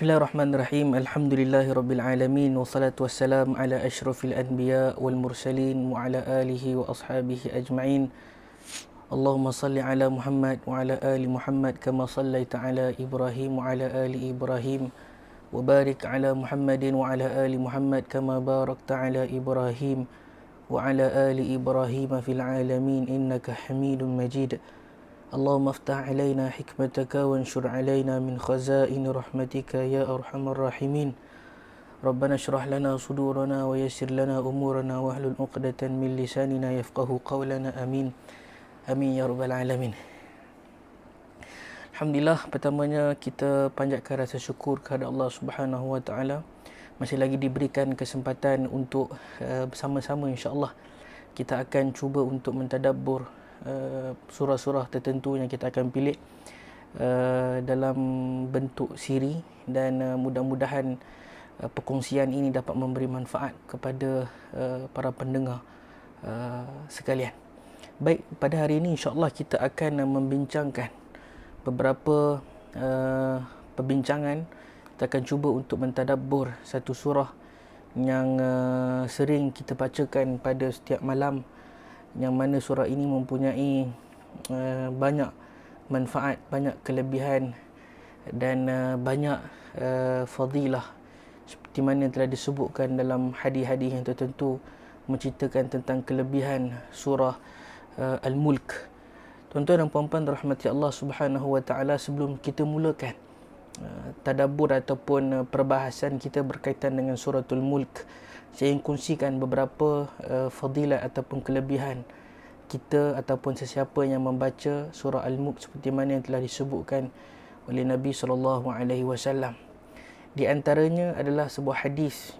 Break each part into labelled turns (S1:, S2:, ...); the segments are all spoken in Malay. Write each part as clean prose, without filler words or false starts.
S1: Bismillahirrahmanirrahim. Alhamdulillahirabbil alamin wassalatu wassalam ala asyrafil anbiya wal mursalin wa ala alihi wa ashabihi ajma'in. Allahumma salli ala Muhammad wa ala ali Muhammad kama sallaita ala Ibrahim wa ala ali Ibrahim wa barik ala Muhammadin wa ala ali Muhammad kama barakta ala Ibrahim wa ala ali Ibrahim fil alamin innaka Hamidum Majid. اللهم افتح علينا حكمتك وانشر علينا من خزائن رحمتك يا أرحم الراحمين ربنا اشرح لنا صدورنا ويسر لنا أمورنا واحلل عقدة من لساننا يفقه قولنا آمين آمين يا رب العالمين. Alhamdulillah, pertamanya kita panjatkan rasa syukur kepada Allah Subhanahu Wa Taala, masih lagi diberikan kesempatan untuk bersama-sama insya-Allah kita akan cuba untuk mentadabbur surah-surah tertentu yang kita akan pilih dalam bentuk siri, dan mudah-mudahan perkongsian ini dapat memberi manfaat kepada para pendengar sekalian. Baik, pada hari ini insya-Allah kita akan membincangkan beberapa perbincangan. Kita akan cuba untuk mentadabbur satu surah yang sering kita bacakan pada setiap malam, yang mana surah ini mempunyai banyak manfaat, banyak kelebihan dan banyak fadilah, seperti mana telah disebutkan dalam hadis-hadis yang tertentu menceritakan tentang kelebihan surah Al-Mulk. Tuan-tuan dan puan-puan rahmati Allah Subhanahu Wa Taala, sebelum kita mulakan tadabbur ataupun perbahasan kita berkaitan dengan suratul Mulk, saya ingin kongsikan beberapa fadilat ataupun kelebihan kita ataupun sesiapa yang membaca surah Al-Mulk seperti mana yang telah disebutkan oleh Nabi SAW. Di antaranya adalah sebuah hadis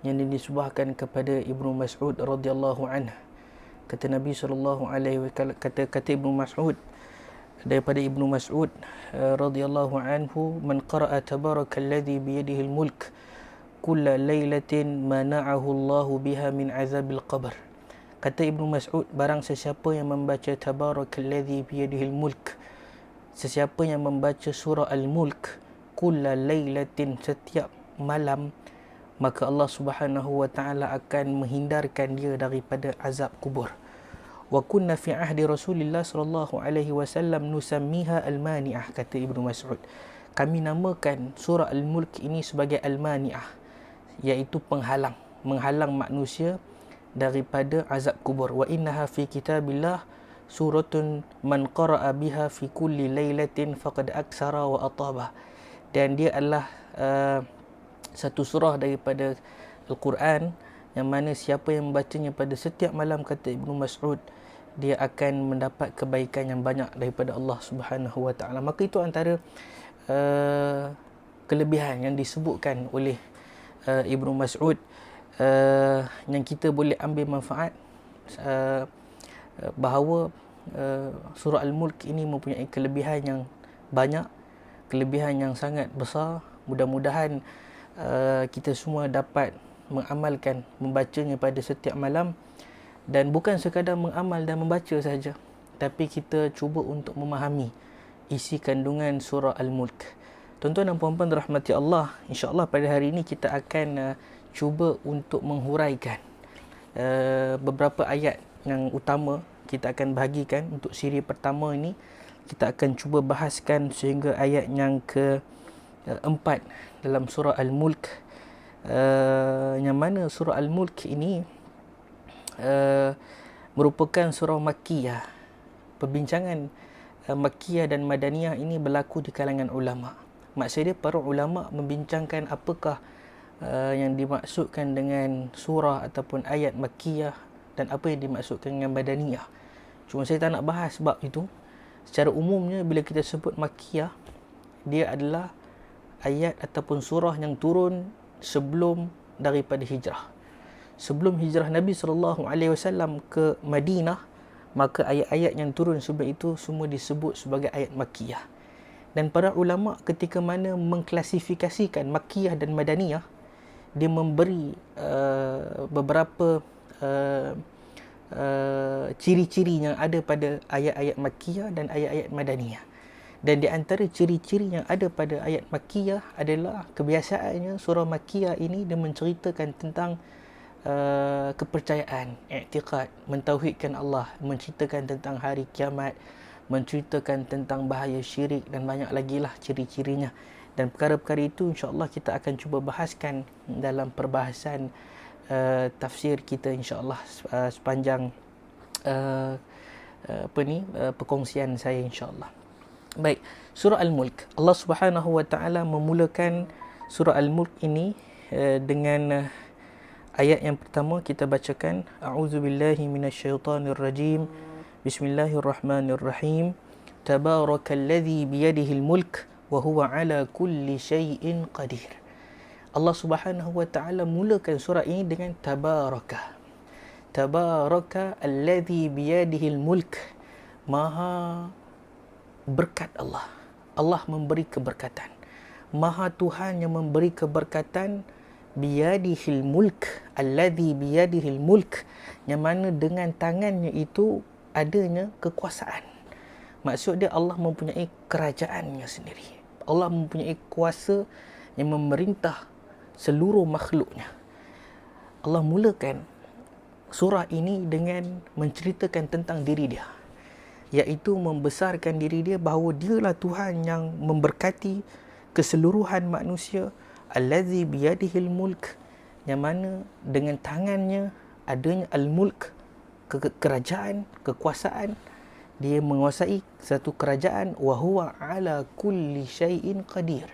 S1: yang disebutkan kepada Ibnu Mas'ud radhiyallahu anhu. Kata Nabi SAW, kata Ibnu Mas'ud, daripada Ibnu Mas'ud radhiyallahu anhu, man qara'a tabarakalladzi biyadihi al-mulk kulla laylatin mana'ahu Allahu biha min azabil qabr. Kata Ibnu Mas'ud, barang sesiapa yang membaca tabarakalladzi biyadihil mulk, sesiapa yang membaca surah Al-Mulk kulla laylatin, setiap malam, maka Allah Subhanahu Wa Taala akan menghindarkan dia daripada azab kubur. Wa kunna fi ahdi Rasulillah sallallahu alaihi wasallam nusammiha al-mani'ah. Kata Ibnu Mas'ud, kami namakan surah Al-Mulk ini sebagai al-mani'ah, iaitu penghalang, menghalang manusia daripada azab kubur. Wa innaha fi kitabillah suratun man qara'a biha fi kulli lailatin faqad aksara wa ataba. Dan dia adalah satu surah daripada Al-Quran yang mana siapa yang membacanya pada setiap malam, kata Ibnu Mas'ud, dia akan mendapat kebaikan yang banyak daripada Allah Subhanahu Wa Taala. Maka itu antara kelebihan yang disebutkan oleh Ibnu Mas'ud yang kita boleh ambil manfaat, bahawa surah Al-Mulk ini mempunyai kelebihan yang banyak, kelebihan yang sangat besar. Mudah-mudahan kita semua dapat mengamalkan, membacanya pada setiap malam, dan bukan sekadar mengamal dan membaca saja, tapi kita cuba untuk memahami isi kandungan surah Al-Mulk. Tuan-tuan dan puan-puan rahmati Allah, insya-Allah pada hari ini kita akan cuba untuk menghuraikan beberapa ayat yang utama. Kita akan bahagikan untuk siri pertama ini, kita akan cuba bahaskan sehingga ayat yang ke-4 dalam surah Al-Mulk, yang mana surah Al-Mulk ini merupakan surah Makkiyah. Perbincangan Makkiyah dan Madaniyah ini berlaku di kalangan ulama'. Maksudnya para ulama' membincangkan apakah yang dimaksudkan dengan surah ataupun ayat Makkiyah dan apa yang dimaksudkan dengan Madaniyah. Cuma saya tak nak bahas bab itu. Secara umumnya bila kita sebut Makkiyah, dia adalah ayat ataupun surah yang turun sebelum daripada hijrah. Sebelum hijrah Nabi SAW ke Madinah, maka ayat-ayat yang turun sebelum itu semua disebut sebagai ayat Makkiyah. Dan para ulama' ketika mana mengklasifikasikan Makkiyah dan Madaniyah, dia memberi beberapa ciri-ciri yang ada pada ayat-ayat Makkiyah dan ayat-ayat Madaniyah. Dan di antara ciri-ciri yang ada pada ayat Makkiyah adalah kebiasaannya surah Makkiyah ini dia menceritakan tentang kepercayaan, i'tiqad, mentauhidkan Allah, menceritakan tentang hari kiamat, menceritakan tentang bahaya syirik dan banyak lagi lah ciri-cirinya. Dan perkara-perkara itu insya-Allah kita akan cuba bahaskan dalam perbahasan tafsir kita insya-Allah sepanjang perkongsian saya insya-Allah. Baik, surah Al-Mulk. Allah Subhanahu wa taala memulakan surah Al-Mulk ini dengan ayat yang pertama kita bacakan, a'udzubillahi minasyaitonirrajim. Bismillahirrahmanirrahim. Tabarakalladzi biyadihil mulk wa huwa ala kulli syai'in qadir. Allah Subhanahu wa taala mulakan surah ini dengan tabaraka. Tabaraka alladzi biyadihil mulk. Maha berkat Allah. Allah memberi keberkatan. Maha Tuhan yang memberi keberkatan. Biyadihil mulk, alladhi biyadihil mulk, yang mana dengan tangannya itu adanya kekuasaan. Maksud dia Allah mempunyai kerajaannya sendiri. Allah mempunyai kuasa yang memerintah seluruh makhluknya. Allah mulakan surah ini dengan menceritakan tentang diri dia, iaitu membesarkan diri dia bahawa dialah Tuhan yang memberkati keseluruhan manusia. Allazi biyadihil mulk, yang mana dengan tangannya adanya al-mulk, kerajaan, kekuasaan. Dia menguasai satu kerajaan. Wa huwa ala kulli syai'in qadir,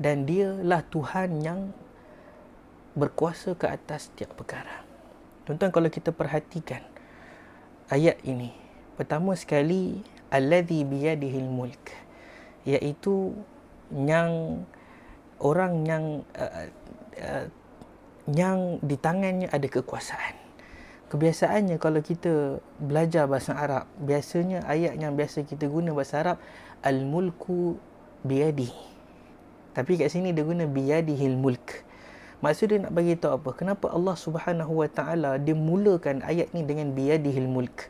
S1: dan dialah Tuhan yang berkuasa ke atas setiap perkara. Tuan-tuan, kalau kita perhatikan ayat ini, pertama sekali allazi biyadihil mulk, iaitu yang orang yang di tangannya ada kekuasaan. Kebiasaannya kalau kita belajar bahasa Arab, biasanya ayat yang biasa kita guna bahasa Arab, al-mulku biyadi. Tapi kat sini dia guna biyadihil mulk. Maksud dia nak bagi tahu apa? Kenapa Allah Subhanahu wa taala dia mulakan ayat ni dengan biyadihil mulk?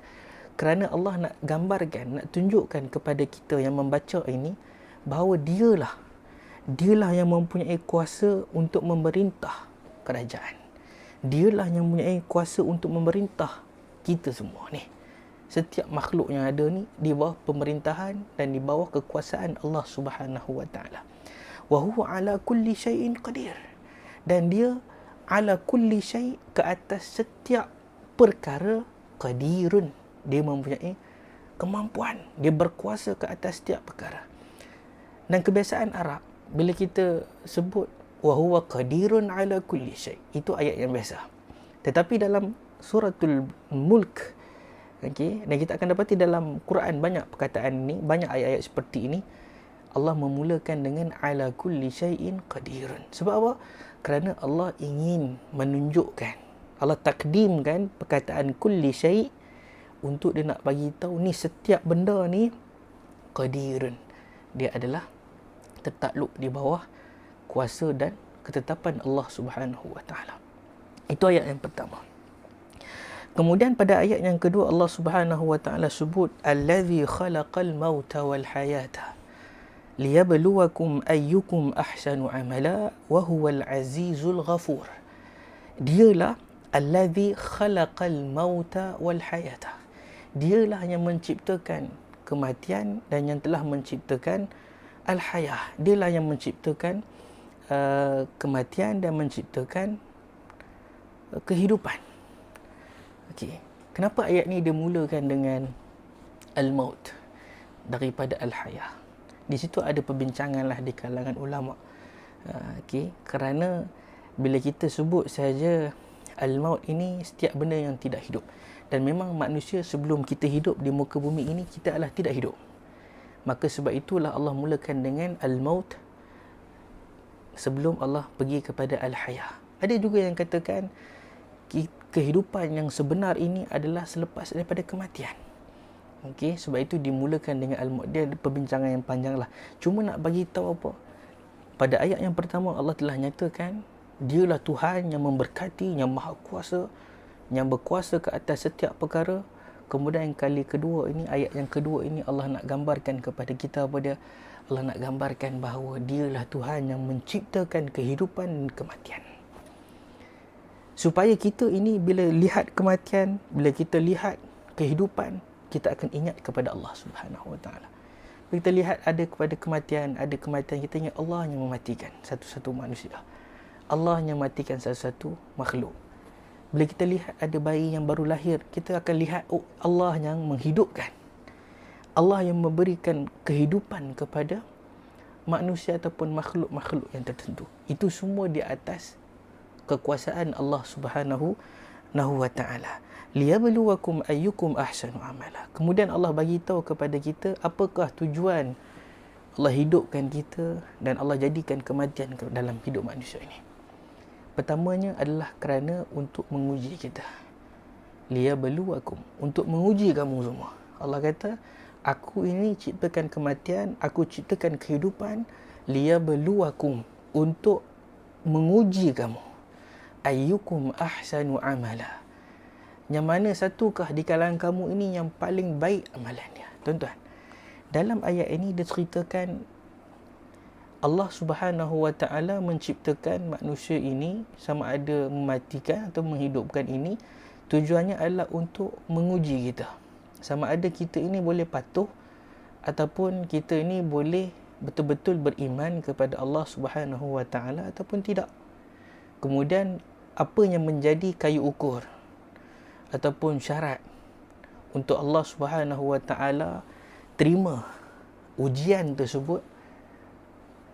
S1: Kerana Allah nak gambarkan, nak tunjukkan kepada kita yang membaca ini bahawa dialah yang mempunyai kuasa untuk memerintah kerajaan. Dialah yang mempunyai kuasa untuk memerintah kita semua ni. Setiap makhluk yang ada ni di bawah pemerintahan dan di bawah kekuasaan Allah Subhanahu wa taala. Wa huwa ala kulli syai'in qadir. Dan dia ala kulli syai', ke atas setiap perkara, qadirun. Dia mempunyai kemampuan, dia berkuasa ke atas setiap perkara. Dan kebiasaan Arab, bila kita sebut wa huwa qadirun ala kulli syai', itu ayat yang biasa. Tetapi dalam suratul Mulk, okey, dan kita akan dapati dalam Quran banyak perkataan ini, banyak ayat-ayat seperti ini. Allah memulakan dengan ala kulli syai'in qadirun. Sebab apa? Kerana Allah ingin menunjukkan, Allah takdimkan perkataan kulli syai' untuk dia nak bagi tahu ni setiap benda ni qadirun. Dia adalah tertakluk di bawah kuasa dan ketetapan Allah Subhanahu wa taala. Itu ayat yang pertama. Kemudian pada ayat yang kedua Allah Subhanahu wa taala sebut allazi khalaqal mauta wal hayata liyabluwakum ayyukum ahsanu amala wa huwal azizul ghafur. Dialah allazi khalaqal mauta wal hayata. Dialah yang menciptakan kematian dan yang telah menciptakan al-hayah. Dialah yang menciptakan kematian dan menciptakan kehidupan. Okey. Kenapa ayat ni dimulakan dengan al-maut daripada al-hayah? Di situ ada perbincangan lah di kalangan ulama. Okey, kerana bila kita sebut saja al-maut ini setiap benda yang tidak hidup. Dan memang manusia sebelum kita hidup di muka bumi ini, kita adalah tidak hidup. Maka sebab itulah Allah mulakan dengan al-maut sebelum Allah pergi kepada al-hayah. Ada juga yang katakan kehidupan yang sebenar ini adalah selepas daripada kematian. Okey, sebab itu dimulakan dengan al-maut. Dia ada perbincangan yang panjang lah. Cuma nak bagi tahu apa? Pada ayat yang pertama Allah telah nyatakan dialah Tuhan yang memberkati, yang maha kuasa, yang berkuasa ke atas setiap perkara, Kemudian kali kedua ini, ayat yang kedua ini, Allah nak gambarkan kepada kita apa dia? Allah nak gambarkan bahawa dialah Tuhan yang menciptakan kehidupan dan kematian. Supaya kita ini bila lihat kematian, bila kita lihat kehidupan, kita akan ingat kepada Allah Subhanahu Wa Taala. Bila kita lihat ada kematian, kita ingat Allah yang mematikan satu-satu manusia. Allah yang mematikan satu-satu makhluk. Bila kita lihat ada bayi yang baru lahir, kita akan lihat Allah yang menghidupkan. Allah yang memberikan kehidupan kepada manusia ataupun makhluk-makhluk yang tertentu. Itu semua di atas kekuasaan Allah Subhanahu wa Ta'ala. Liyabluwakum ayyukum ahsanu amala. Kemudian Allah bagi tahu kepada kita apakah tujuan Allah hidupkan kita dan Allah jadikan kematian dalam hidup manusia ini. Pertamanya adalah kerana untuk menguji kita. Liyabluwakum, untuk menguji kamu semua. Allah kata, aku ini ciptakan kematian, aku ciptakan kehidupan, liyabluwakum, untuk menguji kamu. Ayyukum ahsanu amala. Yang mana satukah di kalangan kamu ini yang paling baik amalannya? Tuan-tuan, dalam ayat ini diceritakan Allah Subhanahu Wa Ta'ala menciptakan manusia ini, sama ada mematikan atau menghidupkan ini, tujuannya adalah untuk menguji kita. Sama ada kita ini boleh patuh ataupun kita ini boleh betul-betul beriman kepada Allah Subhanahu Wa Ta'ala ataupun tidak. Kemudian apa yang menjadi kayu ukur ataupun syarat untuk Allah Subhanahu Wa Ta'ala terima ujian tersebut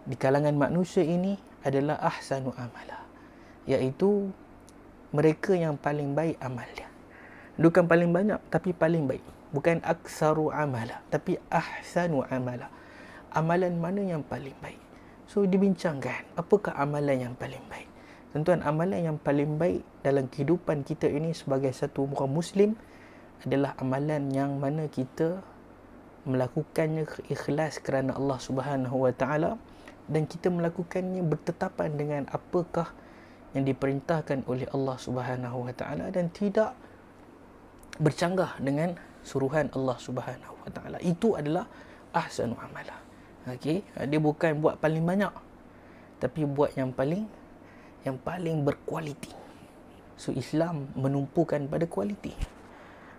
S1: di kalangan manusia ini adalah ahsanu amala, iaitu mereka yang paling baik amalnya. Bukan paling banyak, tapi paling baik. Bukan aksaru amala, tapi ahsanu amala. Amalan mana yang paling baik? So dibincangkan, apakah amalan yang paling baik? Tuan-tuan, amalan yang paling baik dalam kehidupan kita ini sebagai satu orang Muslim adalah amalan yang mana kita melakukannya ikhlas kerana Allah Subhanahu Wa Ta'ala, dan kita melakukannya bertetapan dengan apakah yang diperintahkan oleh Allah Subhanahu Wa Ta'ala dan tidak bercanggah dengan suruhan Allah Subhanahu Wa Ta'ala. Itu adalah ahsanu amala. Okey, dia bukan buat paling banyak, tapi buat yang paling berkualiti. So Islam menumpukan pada kualiti.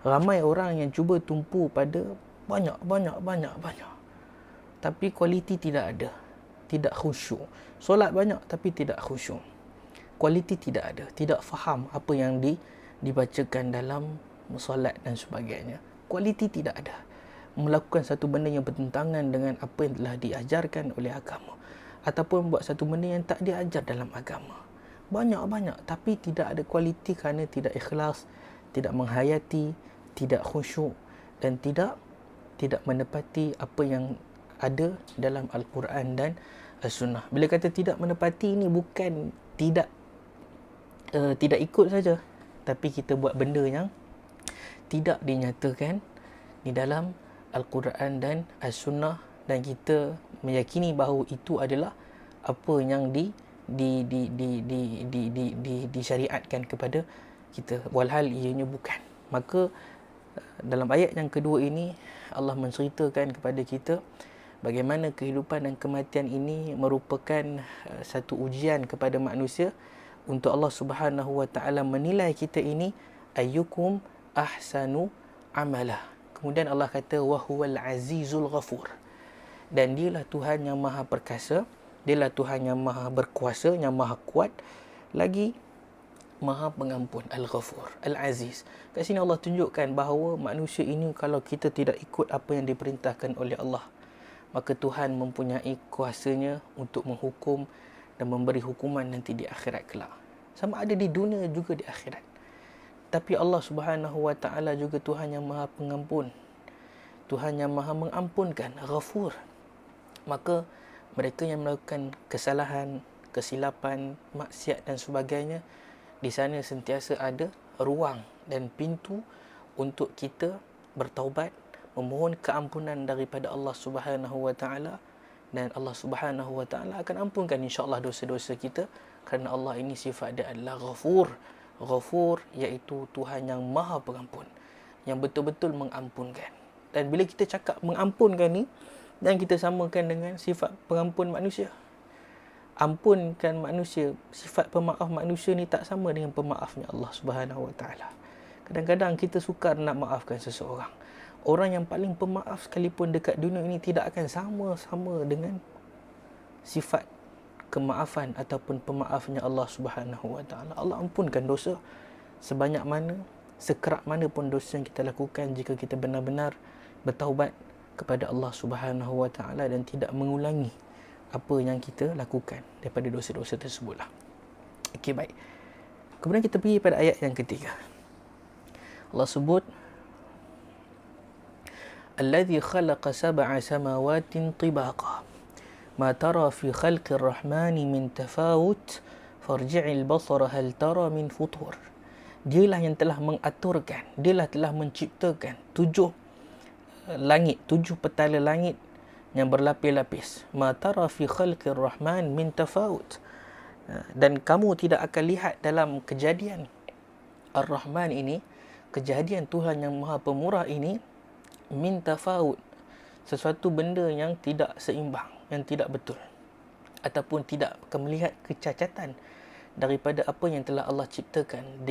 S1: Ramai orang yang cuba tumpu pada banyak, tapi kualiti tidak ada. Tidak khusyuk. Solat banyak tapi tidak khusyuk. Kualiti tidak ada. Tidak faham apa yang dibacakan dalam solat dan sebagainya. Kualiti tidak ada. Melakukan satu benda yang bertentangan dengan apa yang telah diajarkan oleh agama, ataupun buat satu benda yang tak diajar dalam agama. Banyak tapi tidak ada kualiti kerana tidak ikhlas, tidak menghayati, tidak khusyuk dan tidak menepati apa yang ada dalam Al-Quran dan As-Sunnah. Bila kata tidak menepati ini bukan tidak ikut saja, tapi kita buat benda yang tidak dinyatakan di dalam Al-Quran dan As-Sunnah, dan kita meyakini bahawa itu adalah apa yang disyariatkan kepada kita, walhal ianya bukan. Maka dalam ayat yang kedua ini Allah menceritakan kepada kita bagaimana kehidupan dan kematian ini merupakan satu ujian kepada manusia untuk Allah Subhanahu Wa Ta'ala menilai kita ini ayyukum ahsanu amala. Kemudian Allah kata wa huwal azizul ghafur, dan dialah Tuhan yang maha perkasa, dialah Tuhan yang maha berkuasa, yang maha kuat, lagi maha pengampun, al-ghafur, al-aziz. Kat sini Allah tunjukkan bahawa manusia ini kalau kita tidak ikut apa yang diperintahkan oleh Allah, maka Tuhan mempunyai kuasanya untuk menghukum dan memberi hukuman nanti di akhirat kelak. Sama ada di dunia juga di akhirat. Tapi Allah Subhanahu Wa Ta'ala juga Tuhan yang maha pengampun, Tuhan yang maha mengampunkan, ghafur. Maka mereka yang melakukan kesalahan, kesilapan, maksiat dan sebagainya, di sana sentiasa ada ruang dan pintu untuk kita bertaubat, memohon keampunan daripada Allah Subhanahu Wa Ta'ala, dan Allah Subhanahu Wa Ta'ala akan ampunkan insya-Allah dosa-dosa kita, kerana Allah ini sifat dia adalah Ghafur. Ghafur iaitu Tuhan yang Maha Pengampun, yang betul-betul mengampunkan. Dan bila kita cakap mengampunkan ni, dan kita samakan dengan sifat pengampun manusia. Ampunkan manusia, sifat pemaaf manusia ni tak sama dengan pemaafnya Allah Subhanahu Wa Taala. Kadang-kadang kita sukar nak maafkan seseorang. Orang yang paling pemaaf sekalipun dekat dunia ini tidak akan sama-sama dengan sifat kemaafan ataupun pemaafnya Allah Subhanahu Wa Taala. Allah ampunkan dosa sebanyak mana, sekerap mana pun dosa yang kita lakukan jika kita benar-benar bertaubat kepada Allah Subhanahu Wa Taala dan tidak mengulangi apa yang kita lakukan daripada dosa-dosa tersebutlah. Okey, baik. Kemudian kita pergi pada ayat yang ketiga. Allah sebut Alladhi khalaqa sab'a samawatin tibaqa ma tara fi khalqir rahmani min tafawut farji'il basara hal tara min futur. Dialah yang telah mengaturkan, dialah telah menciptakan 7 langit, 7 petala langit yang berlapis-lapis. Ma tara fi khalqir rahman min tafawut. Dan kamu tidak akan lihat dalam kejadian Ar-Rahman ini, kejadian Tuhan yang Maha Pemurah ini, min tafawut, sesuatu benda yang tidak seimbang, yang tidak betul, ataupun tidak akan melihat kecacatan daripada apa yang telah Allah ciptakan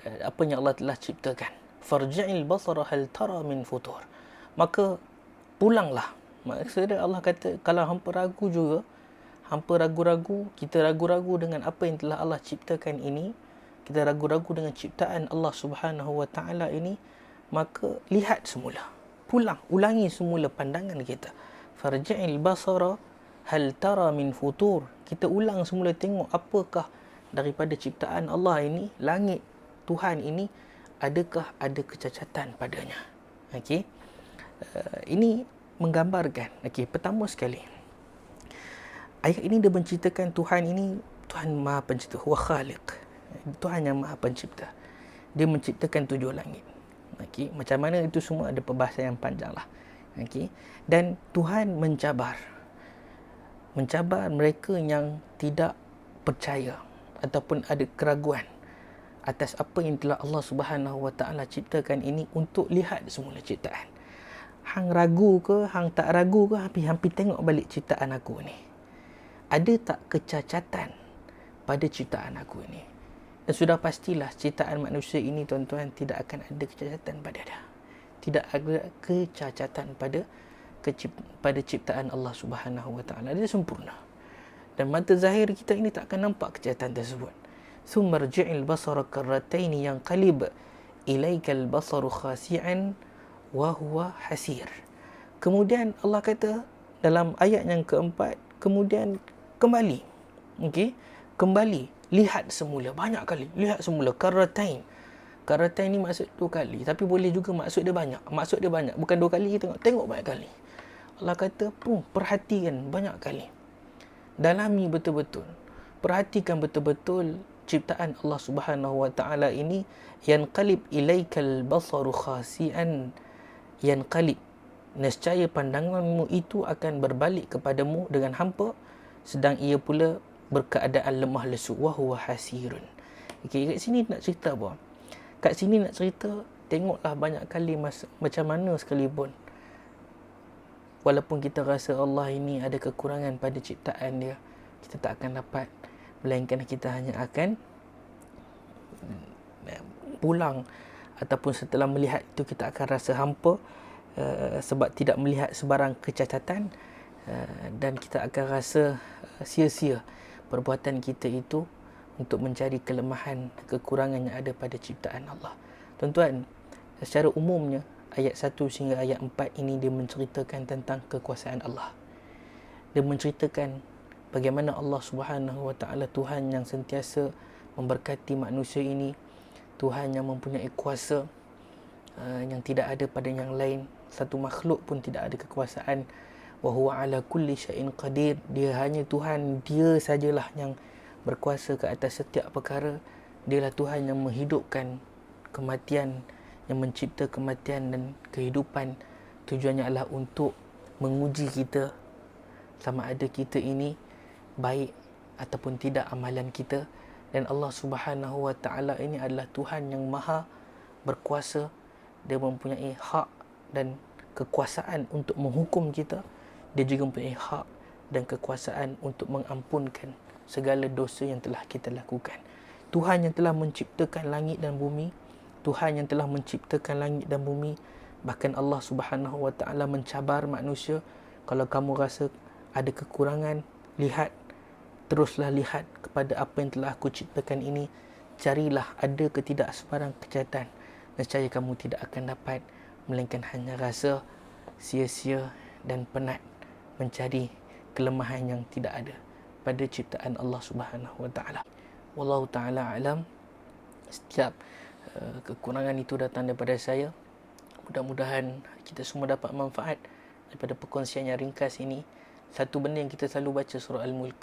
S1: apa yang Allah telah ciptakan. Farji'il basara hal tara min futur. Maka pulanglah. Maksudnya Allah kata, kalau hampa ragu juga, hampa ragu-ragu, kita ragu-ragu dengan apa yang telah Allah ciptakan ini, kita ragu-ragu dengan ciptaan Allah Subhanahu Wa Taala ini, maka lihat semula. Pulang, ulangi semula pandangan kita. Farji'il basara hal tara min futur. Kita ulang semula, tengok apakah daripada ciptaan Allah ini, langit Tuhan ini, adakah ada kecacatan padanya. Okey. Ini menggambarkan, okey, pertama sekali, ayat ini dia menceritakan Tuhan ini, Tuhan Maha Pencipta, huwa khaliq, Tuhan yang Maha Pencipta. Dia menciptakan 7 langit. Okey, macam mana itu semua ada perbahasan yang panjang lah. Okey, dan Tuhan mencabar mereka yang tidak percaya ataupun ada keraguan atas apa yang telah Allah Subhanahu Wa Taala ciptakan ini, untuk lihat semula ciptaan. Hang ragu ke, hang tak ragu ke, hampir tengok balik ciptaan aku ni. Ada tak kecacatan pada ciptaan aku ni? Dan sudah pastilah ciptaan manusia ini, tuan-tuan, tidak akan ada kecacatan pada dia. Tidak ada kecacatan pada ciptaan Allah Subhanahu Wa Taala. Dia sempurna. Dan mata zahir kita ini tak akan nampak kecacatan tersebut. Summarji'il basara karrataini yanqalib ilaikal basaru khasi'an wa huwa hasir. Kemudian Allah kata dalam ayat yang keempat, kemudian kembali. Okey, kembali, lihat semula, banyak kali, lihat semula. Karratain. Karratain ni maksud 2 kali, tapi boleh juga maksud dia banyak. Maksud dia banyak, bukan 2 kali, tengok banyak kali. Allah kata, perhatikan banyak kali. Dalami betul-betul. Perhatikan betul-betul ciptaan Allah Subhanahu Wa Taala ini. Yanqalib ilaikal basaru khasi'an. Yanqalib, nescaya pandanganmu itu akan berbalik kepadamu dengan hampa, sedang ia pula berkeadaan lemah lesu. Wa huwa hasirun. Okey, kat sini nak cerita apa? Kat sini nak cerita, tengoklah banyak kali macam mana sekalipun, walaupun kita rasa Allah ini ada kekurangan pada ciptaan dia, kita tak akan dapat, melainkan kita hanya akan pulang, ataupun setelah melihat itu kita akan rasa hampa, sebab tidak melihat sebarang kecacatan, dan kita akan rasa sia-sia perbuatan kita itu untuk mencari kelemahan, kekurangan yang ada pada ciptaan Allah. Tuan-tuan, secara umumnya ayat 1 sehingga ayat 4 ini dia menceritakan tentang kekuasaan Allah. Dia menceritakan bagaimana Allah Subhanahu Wa Taala, Tuhan yang sentiasa memberkati manusia ini, Tuhan yang mempunyai kuasa yang tidak ada pada yang lain. Satu makhluk pun tidak ada kekuasaan. Wa huwa ala kulli syai'in qadir. Dia hanya Tuhan, dia sajalah yang berkuasa ke atas setiap perkara. Dialah Tuhan yang menghidupkan kematian, yang mencipta kematian dan kehidupan. Tujuannya adalah untuk menguji kita sama ada kita ini baik ataupun tidak amalan kita. Dan Allah Subhanahu Wa Taala ini adalah Tuhan yang maha berkuasa dia mempunyai hak dan kekuasaan untuk menghukum kita. Dia juga mempunyai hak dan kekuasaan untuk mengampunkan segala dosa yang telah kita lakukan. Tuhan yang telah menciptakan langit dan bumi, Tuhan yang telah menciptakan langit dan bumi, bahkan Allah Subhanahu Wa Taala mencabar manusia. Kalau kamu rasa ada kekurangan, teruslah lihat kepada apa yang telah aku ciptakan ini. Carilah ada ke tidak sebarang kejahatan. Nescaya kamu tidak akan dapat, melainkan hanya rasa sia-sia dan penat mencari kelemahan yang tidak ada pada ciptaan Allah Subhanahu Wa Taala. Wallahu taala alam. Setiap kekurangan itu datang daripada saya. Mudah-mudahan kita semua dapat manfaat daripada perkongsian yang ringkas ini. Satu benda yang kita selalu baca surah Al-Mulk.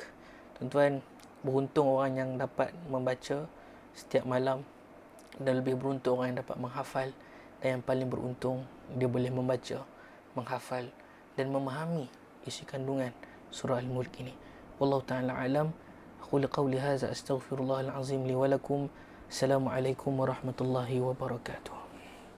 S1: Tuan-tuan, beruntung orang yang dapat membaca setiap malam, dan lebih beruntung orang yang dapat menghafal, dan yang paling beruntung dia boleh membaca, menghafal dan memahami isi kandungan surah Al-Mulk ini. Wallahu ta'ala alam. Aqulu qawli hadza astaghfirullahal azim li wa lakum. Assalamualaikum warahmatullahi wabarakatuh.